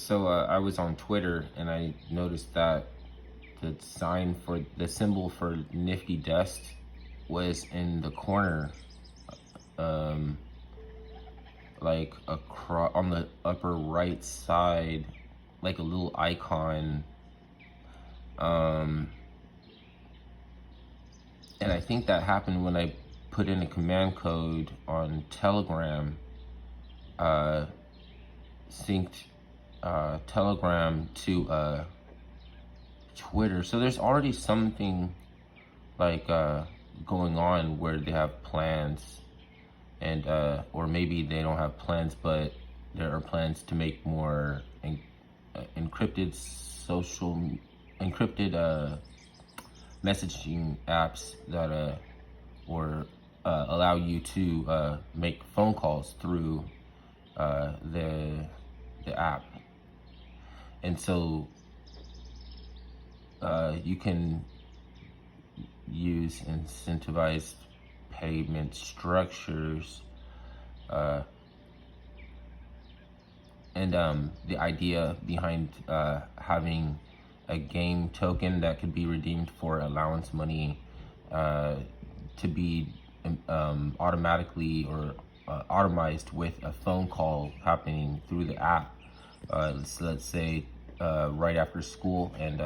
I was on Twitter and I noticed that the symbol for Nifty Dust was in the corner, um, like across on the upper right side, like a little icon. Um, and I think that happened when I put in a command code on Telegram, uh, synced Telegram to Twitter. So there's already something like going on where they have plans, and or maybe they don't have plans, but there are plans to make more encrypted encrypted messaging apps that or allow you to make phone calls through the app. And so you can use incentivized payment structures, and the idea behind having a game token that could be redeemed for allowance money to be automatically or automized with a phone call happening through the app. Let's say right after school, and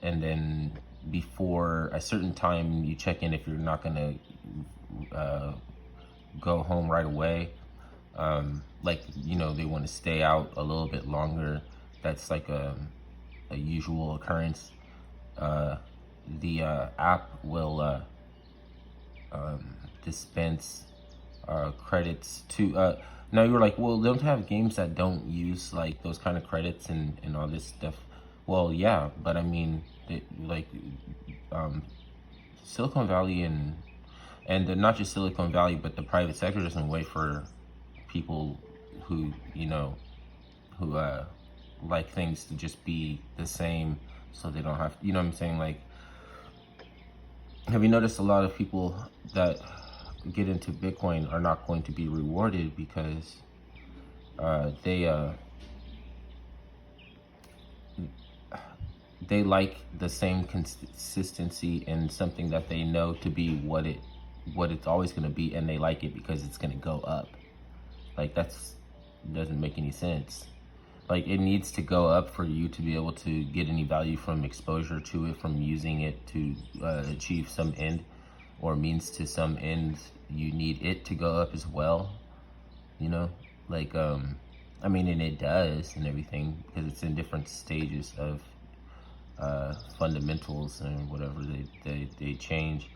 then before a certain time you check in if you're not gonna go home right away. Like, they want to stay out a little bit longer. That's like a usual occurrence. The app will dispense credits to now you're like, well, don't have games that don't use like those kind of credits and all this stuff. Well, yeah, but I mean, like Silicon Valley not just Silicon Valley, but the private sector doesn't wait for people who who like things to just be the same, so they don't have, what I'm saying? Like, have you noticed a lot of people that get into Bitcoin are not going to be rewarded because they like the same consistency in something that they know to be what it's always going to be, and they like it because it's going to go up. Like, that's doesn't make any sense. Like, it needs to go up for you to be able to get any value from exposure to it, from using it to achieve some end or means to some end. You need it to go up as well, like I mean, and it does and everything, because it's in different stages of fundamentals and whatever they change.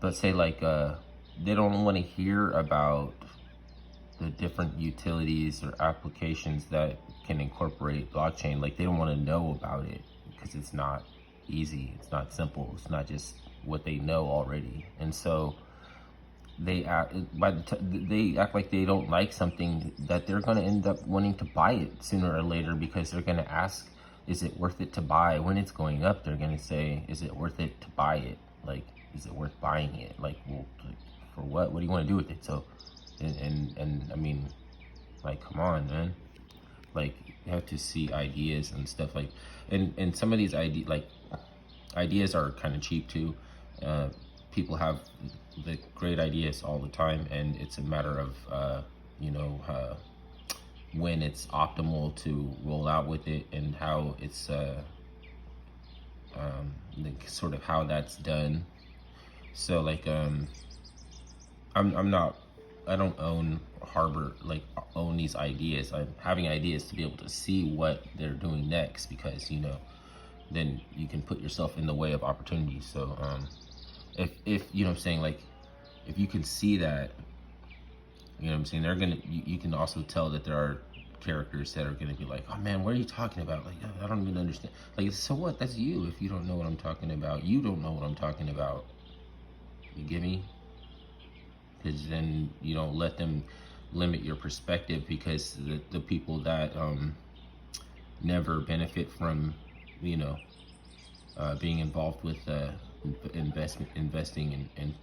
But say like they don't want to hear about the different utilities or applications that can incorporate blockchain. Like, they don't want to know about it because it's not easy, it's not simple, it's not just what they know already. And so they act they act like they don't like something, that they're going to end up wanting to buy it sooner or later, because they're going to ask, is it worth it to buy? When it's going up, they're going to say, is it worth it to buy it? Like, is it worth buying it? Like, well, for what do you want to do with it? So and I mean, like, come on, man. Like, you have to see ideas and stuff, like, and some of these ideas are kind of cheap too. People have the great ideas all the time, and it's a matter of when it's optimal to roll out with it, and how it's sort of how that's done. So like I don't own these ideas. I'm having ideas to be able to see what they're doing next, because then you can put yourself in the way of opportunities. So if you know what I'm saying, like, if you can see that, what I'm saying, you can also tell that there are characters that are gonna be like, oh man, what are you talking about? Like, I don't even understand. Like, so what? That's you. If you don't know what I'm talking about, you don't know what I'm talking about. You get me? Because then you don't let them limit your perspective, because the people that never benefit from being involved with investing in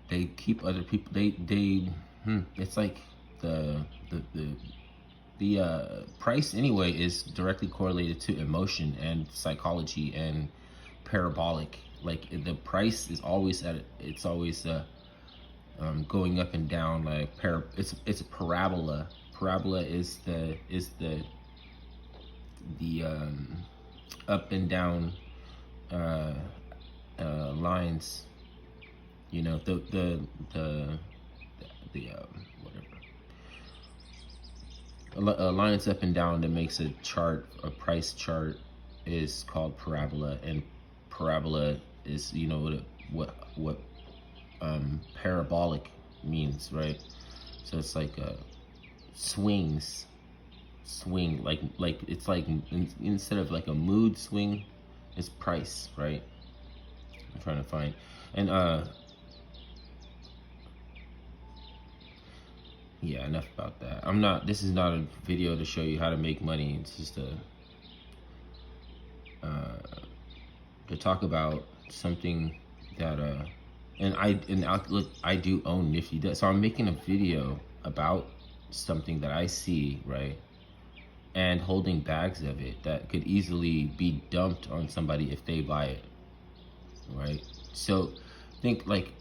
they keep other people. It's like the price anyway is directly correlated to emotion and psychology and parabolic. Like the price is always it's always going up and down. Like it's a parabola. Parabola is the up and down uh, lines. You know, the whatever a lines up and down that makes a chart, a price chart, is called parabola. And parabola is, you know, what parabolic means, right? So it's like swing, like it's like instead of like a mood swing, it's price, right? I'm trying to find. And yeah, enough about that. This is not a video to show you how to make money. It's just to talk about something that look, I do own Nifty. So I'm making a video about something that I see, right? And holding bags of it that could easily be dumped on somebody if they buy it, right? So think like,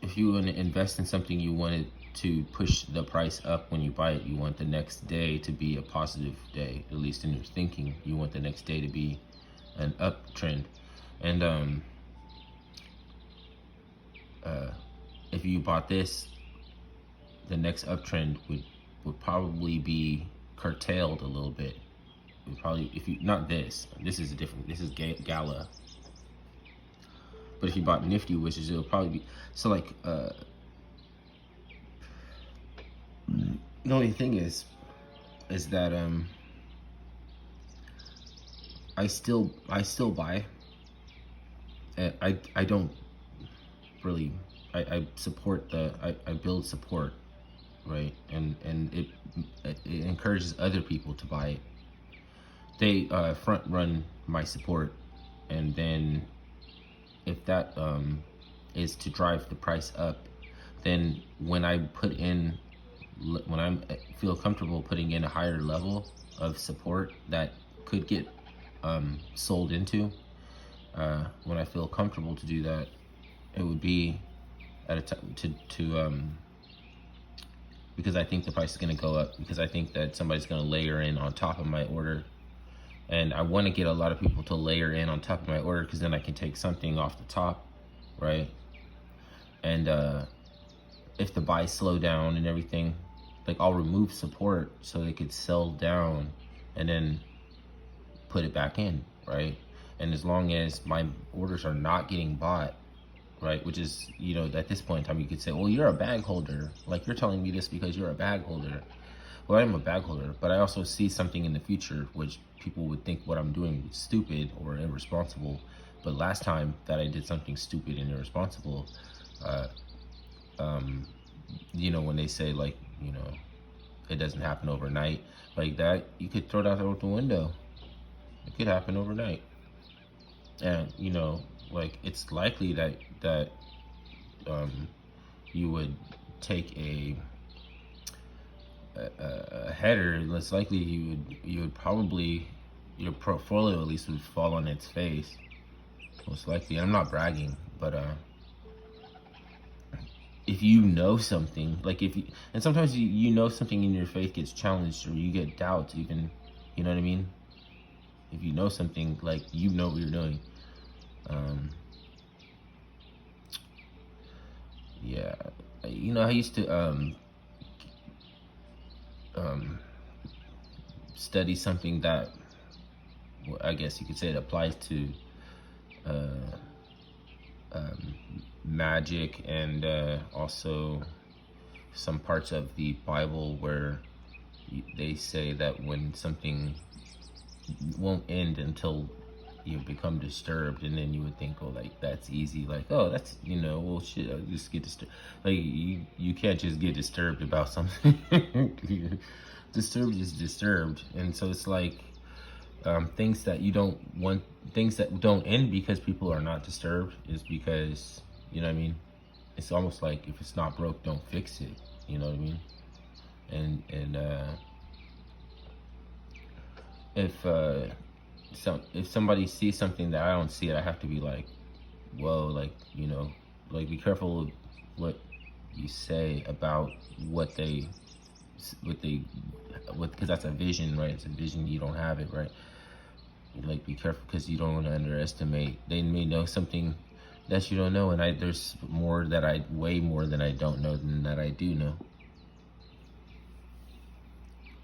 if you want to invest in something, you want it to push the price up when you buy it. You want the next day to be a positive day, at least in your thinking. You want the next day to be an uptrend. And if you bought this, the next uptrend would probably be curtailed a little bit. It would probably, if you, not this is a different, this is Gala. But if you bought Nifty, which is, it'll probably be, so like, the only thing is that I still buy. I don't really, I support I build support, right? And it encourages other people to buy it. They front run my support, and then if that is to drive the price up, then when I feel comfortable putting in a higher level of support that could get sold into, when I feel comfortable to do that, it would be at a time because I think the price is going to go up, because I think that somebody's going to layer in on top of my order. And I want to get a lot of people to layer in on top of my order, because then I can take something off the top, right? And if the buys slow down and everything, like I'll remove support so they could sell down and then put it back in, right? And as long as my orders are not getting bought, right, which is, you know, at this point in time, you could say, well, you're a bag holder. Like, you're telling me this because you're a bag holder. Well, I am a bag holder, but I also see something in the future which people would think what I'm doing is stupid or irresponsible. But last time that I did something stupid and irresponsible, you know, when they say, like, you know, it doesn't happen overnight, like that, you could throw that out the window. It could happen overnight. And, you know, like, it's likely that you would take a header. Less likely you would probably, your portfolio at least would fall on its face, most likely. I'm not bragging, but if you know something, like and sometimes you know something in your faith gets challenged, or you get doubts even, you know what I mean? If you know something, like, you know what you're doing. Yeah, you know, I used to study something that, well, I guess you could say it applies to magic, and also some parts of the Bible where they say that when something won't end until you become disturbed. And then you would think, oh, like, that's easy, like, oh, that's, you know, well, shit, I just get disturbed. Like, you can't just get disturbed about something. Disturbed is disturbed. And so it's like, things that you don't want, things that don't end because people are not disturbed, is because, you know what I mean, it's almost like if it's not broke, don't fix it. You know what I mean? And if if somebody sees something that I don't see it, I have to be like, whoa, like, you know, like be careful of what you say about what they because that's a vision, right? It's a vision, you don't have it, right? Like, be careful, because you don't want to underestimate. They may know something that you don't know, and there's more that way more than I don't know than that I do know.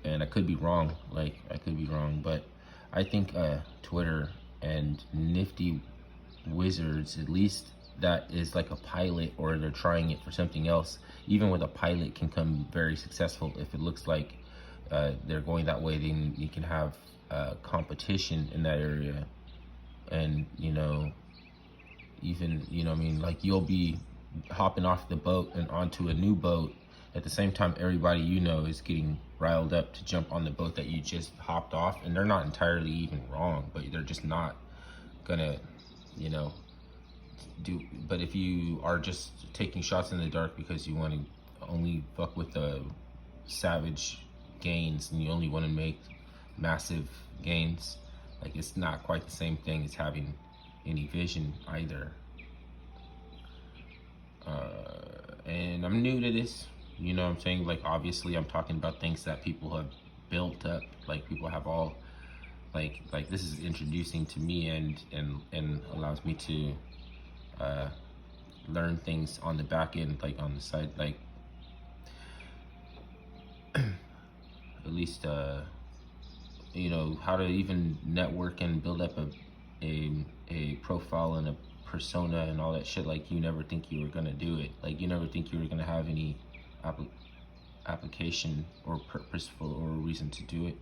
And I could be wrong, like, I could be wrong, but I think Twitter and Nifty Wizards, at least that is like a pilot, or they're trying it for something else. Even with a pilot can come very successful. If it looks like they're going that way, then you can have competition in that area. And, you know, even, you know what I mean, like, you'll be hopping off the boat and onto a new boat at the same time everybody you know is getting riled up to jump on the boat that you just hopped off, and they're not entirely even wrong, but they're just not gonna, you know, do. But if you are just taking shots in the dark because you want to only fuck with the savage gains, and you only want to make massive gains, like, it's not quite the same thing as having any vision either. And I'm new to this, you know what I'm saying? Like, obviously I'm talking about things that people have built up, like people have all, like this is introducing to me, and allows me to learn things on the back end, like on the side, like at least you know, how to even network and build up a profile and a persona and all that shit. Like, you never think you were gonna do it. Like, you never think you were gonna have any application or purposeful or reason to do it,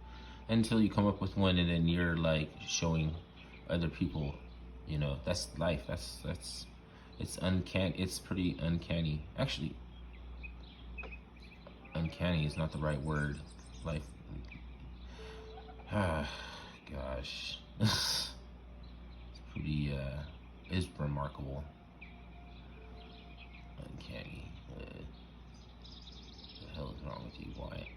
until you come up with one, and then you're like showing other people. You know, that's life. That's it's uncanny. It's pretty uncanny, actually. Uncanny is not the right word. Life. Ah, gosh. It's pretty, is remarkable. Uncanny. What the hell is wrong with you, Wyatt?